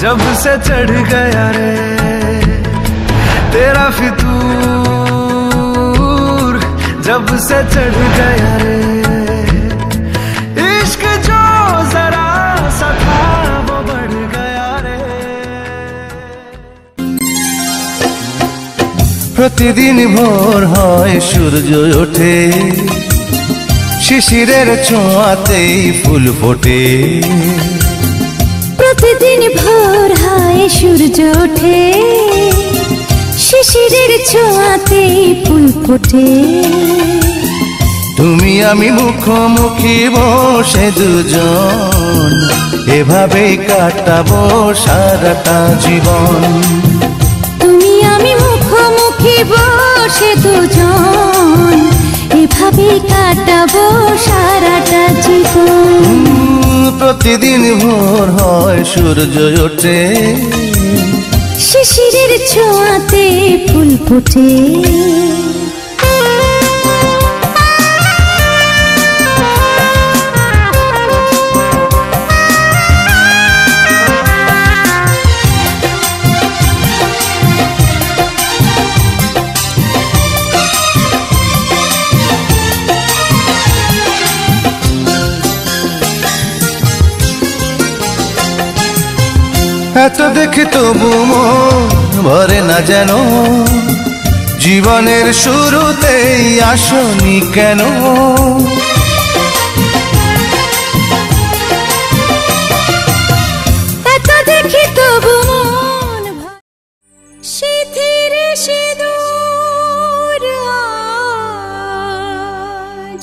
जब से चढ़ गया रे तेरा फितूर, जब से चढ़ गया रे इश्क जो जरा सा था वो बढ़ गया रे। प्रतिदिन भोर হয় সূর্য ওঠে, শিশিরের ছোঁয়াতেই ফুল ফোটে। प्रतिदिन भोर হয় সূর্য ওঠে, শিশিরের ছোঁয়াতেই ফুল ফোটে। তুমি আমি মুখোমুখি বসে দুজন, এভাবেই কাটাবো সারাটা জীবন। তুমি আমি মুখোমুখি বসে দুজন, এভাবেই কাটাবো সারাটা জীবন। প্রতিদিন ভোর হয় সূর্য ওঠে, শিশিরের ছোঁয়াতে ফুল ফোটে। এত দেখে তবু মন ভরে না যেন, জীবনের শুরুতেই আসনি কেন। এত দেখে তবু মন শিথির সিঁদুর আজ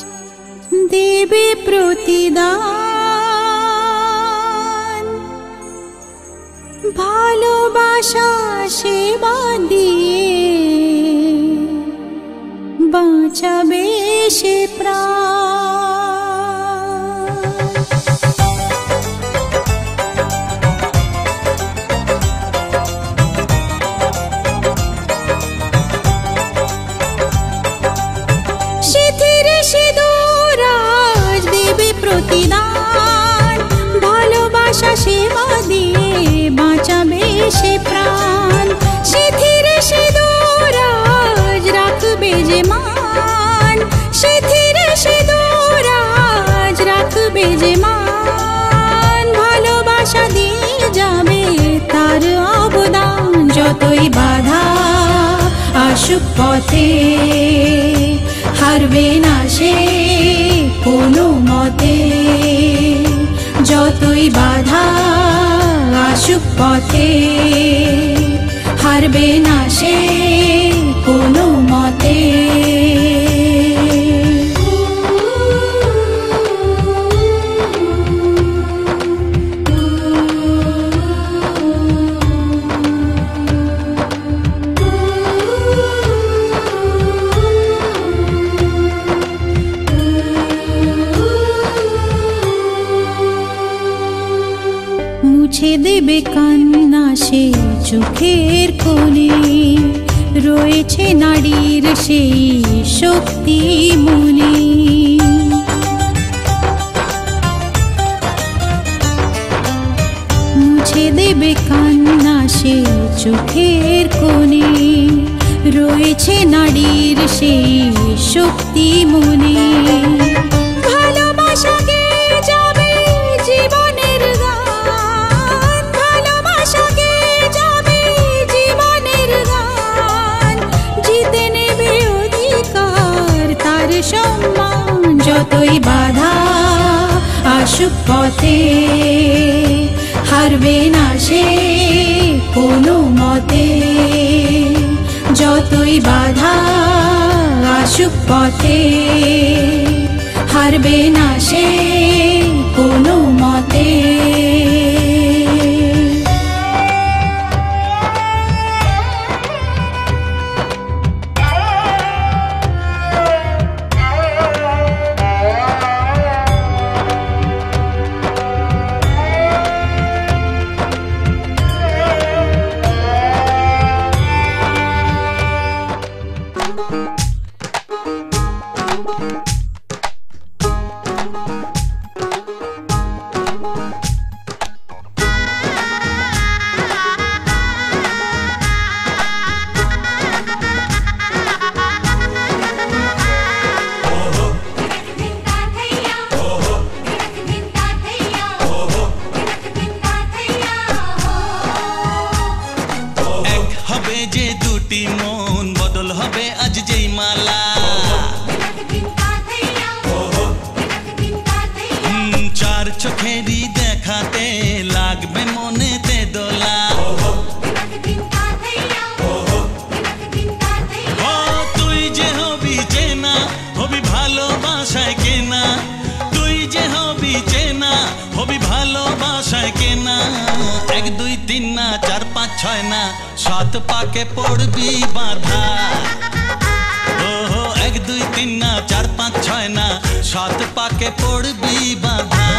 দেবে প্রতিদান, ভালোবাসা সেবা দিয়ে বাঁচাবে সে প্রাণ। শিথির সিঁদুর আজ দেবে প্রতিদান, ভালোবাসা সেবা দিয়ে বাঁচাবে সে প্রাণ। শিথির সিঁদুর আজ রাখবে যে মান, শিথির সিঁদুর আজ রাখবে যে মান, ভালোবাসা দিয়ে যাবে তার অবদান। যতই বাধা আসুক পথে, হারবে না সে কোনো মতে। যতই বাধা আসুক পথে, হারবে না সে কোনো মতে। মুছে দেবে কান্না সে চোখের কোণে, রয়েছে নারীর সেই শক্তি মনে। মুছে দেবে কান্না সে চোখের কোণে, রয়েছে নারীর সেই শক্তি মনে। ভালোবাসাকে যাবে জীবনের গান, ভালোবাসাকে যাবে জীবনের গান, জিতে নেবে অধিকার তার সম্মান। যতই বাধা আসুক পথে, হারবে না সে কোনো মতে। যতই বাধা আসুক পথে, হারবে না সে কোনো মতে। মন বদল হবে আজ যেই মালা চার চোখেরই দেখাতে লাগবে মনেতে দোলা তুই যে হবি চেনা হবি ভালোবাসায় কেনা তুই যে হবি চেনা হবি ভালোবাসায় কেনা 1 2 3 না 4 5 6 না 7 পাকে পড়বি বাঁধা 1 2 3 না 4 5 6 না 7 পাকে পড়বি বাঁধা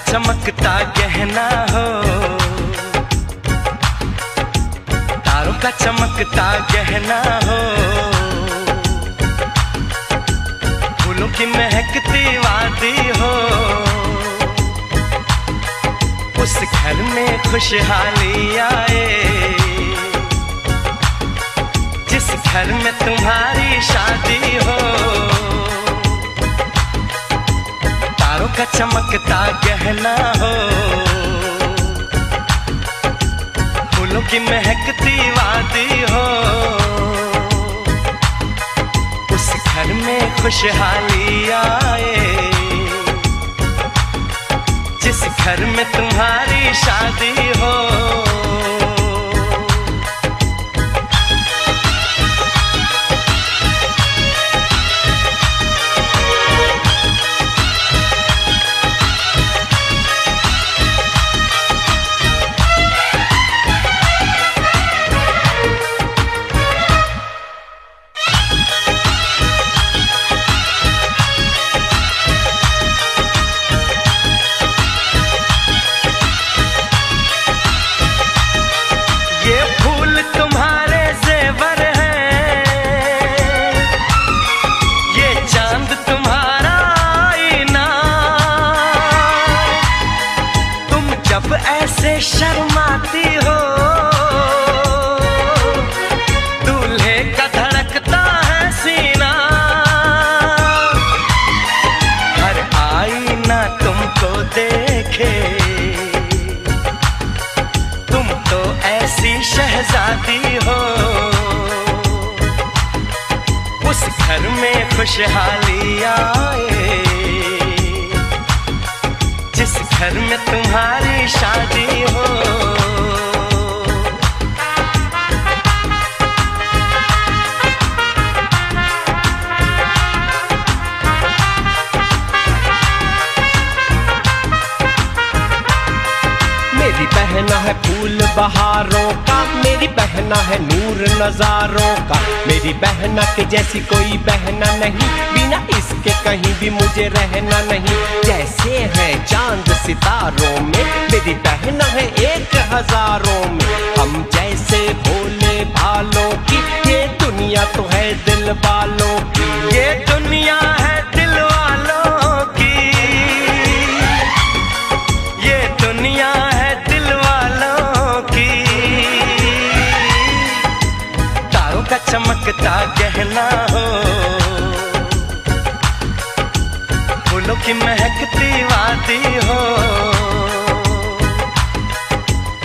चमकता गहना हो, तारों का चमकता गहना हो, फूलों की महकती वादी हो, उस घर में खुशहाली आए जिस घर में तुम्हारी शादी हो। तारों का चमकता गहना हो, फूलों की महकती वादी हो, उस घर में खुशहाली आए जिस घर में तुम्हारी शादी हो। ऐसे शर्माती हो, दूल्हे का धड़कता है सीना, हर आईना तुमको देखे, तुम तो ऐसी शहजादी हो, उस घर में खुशहाली आए जिस घर में तुम्हारी शादी हो। मेरी बहना है फूल बहारों का, मेरी बहना है नूर नजारों का, मेरी बहना के जैसी कोई बहना नहीं, बिना इसके कहीं भी मुझे रहना नहीं। जैसे है चांद सितारों में, मेरी बहना है 1000 में, हम जैसे भोले भालों की, ये दुनिया तो है दिल वालों की, ये दुनिया है दिल वालों की, ये दुनिया है दिल वालों की। तारों का चमकता गहना हो, फूलों की महकती वादी हो,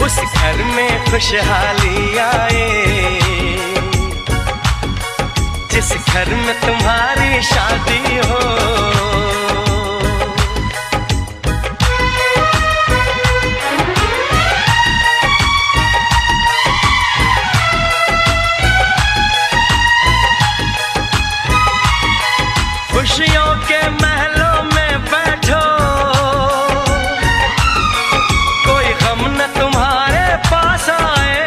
उस घर में खुशहाली आए जिस घर में तुम्हारी शादी हो। खुशियों के महलों में बैठो, कोई गम न तुम्हारे पास आए,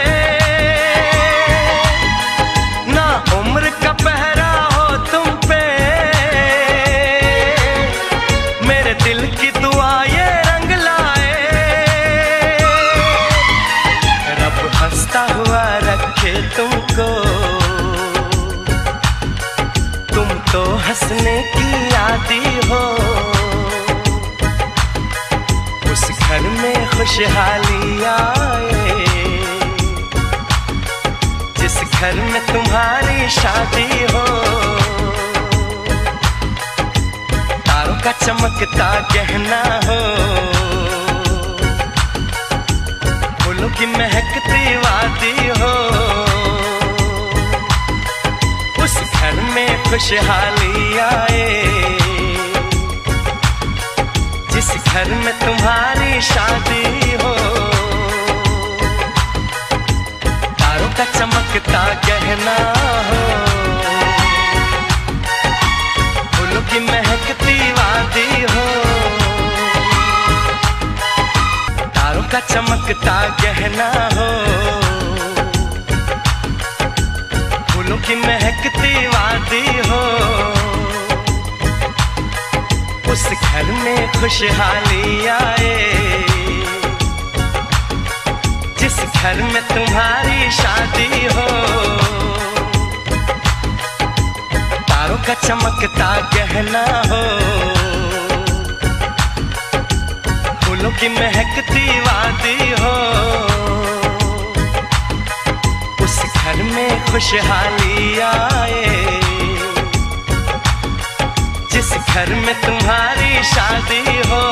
ना उम्र का पहरा हो तुम पे, मेरे दिल की दुआ ये रंग लाए, रब हंसता हुआ रखे तुमको, तुम तो हंसने की आदी हो, उस घर में खुशहाली आए जिस घर में तुम्हारी शादी हो। तारों का चमकता गहना हो, फूलों की महकती वादी हो, उस घर में खुशहाली आए जिस घर में तुम्हारी शादी हो। तारों का चमकता गहना हो, फूलों की महकती वादी हो, तारों का चमकता गहना हो, फूलों की महकती वादी हो, उस घर में खुशहाली आए, जिस घर में तुम्हारी शादी हो। तारों का चमकता गहना हो, फूलों की महकती वादी हो। उस घर में खुशहाली आए, जिस घर में तुम्हारी शादी हो।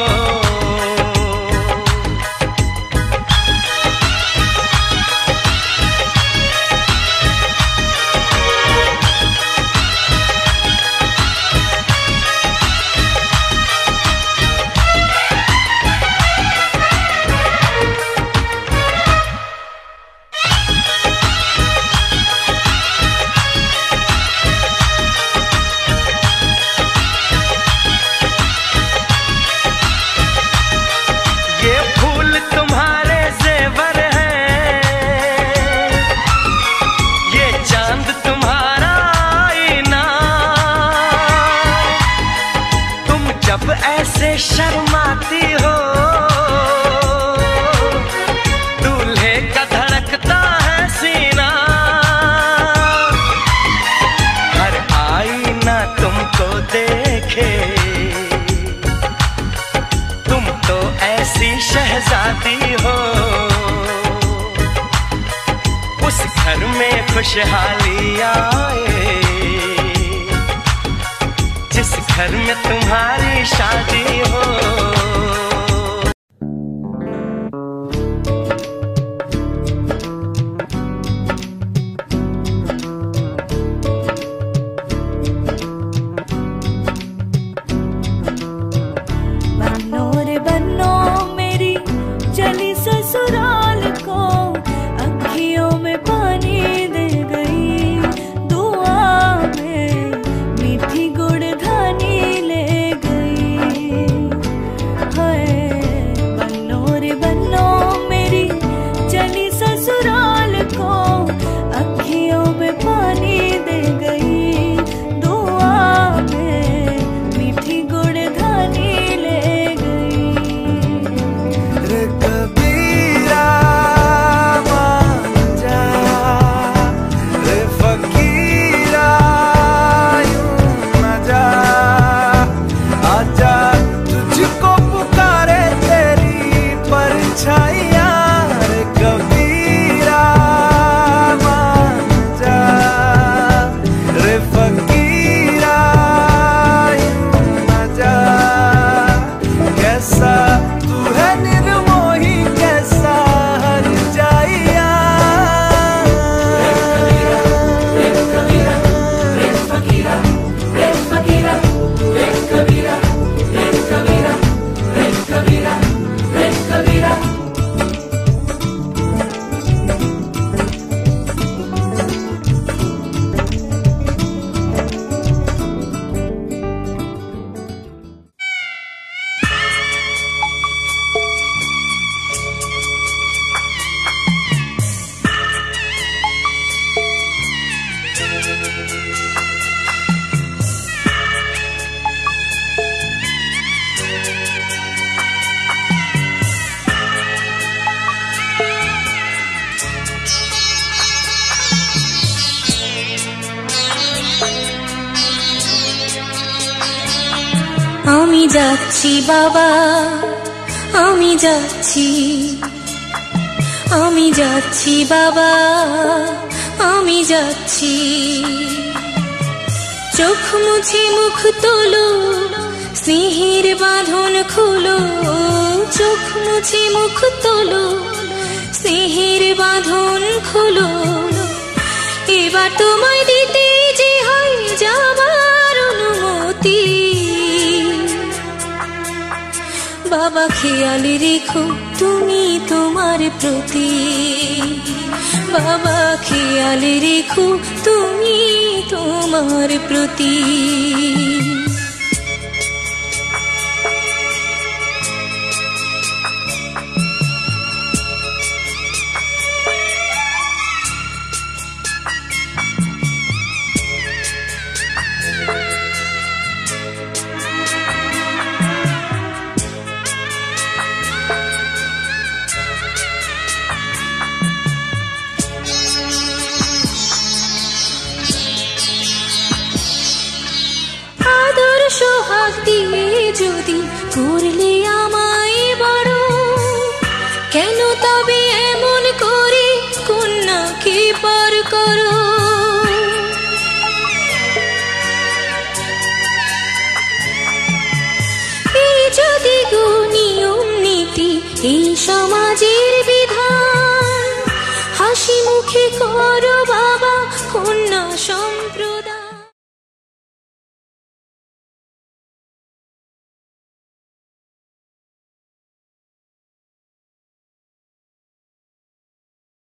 शर्माती हो, दूल्हे का धड़कता है सीना। हर आईना तुमको देखे, तुम तो ऐसी शहजादी हो। उस घर में खुशहाली आए, जिस घर में तुम्हारी शादी हो। बनो रे बनो मेरी चली ससुराल को, अखियों में पानी दे गई, दुआ में मीठी गुड़ धानी ले गई। हाय बनो रे बनो मेरी चली ससुराल को, अखियों में पानी दे गई, दुआ में मीठी गुड़ धानी ले गई। रे कबीरा मान जा, रे फकीरा यूं न जा, आजा तुझको पुकारे तेरी परछाइयाँ। रे कबीरा मान जा, रे फकीरा यूं न जा, कैसा तू है निर्मोही, कैसा हर जाइया। আমি যাচ্ছি বাবা, আমি যাচ্ছি, আমি যাচ্ছি বাবা, আমি যাচ্ছি। চোখ মুছে মুখ তোলো, সিঁহির বাঁধন খুলো, চোখ মুছে মুখ তোলো, সিঁহির বাঁধন খুলো। এবার তোমায় দিতে যে হয় যাবার অনুমতি। বাবা খেয়াল রেখো তুমি তোমার প্রতি, বাবা খেয়াল রেখো তুমি তোমার প্রতি। তবে এমন করে কন্যাকে পার করো। এই যদি গো নিয়ম নীতি এই সমাজের বিধান, হাসি মুখে করো বাবা কন্যা সম্প্রদান।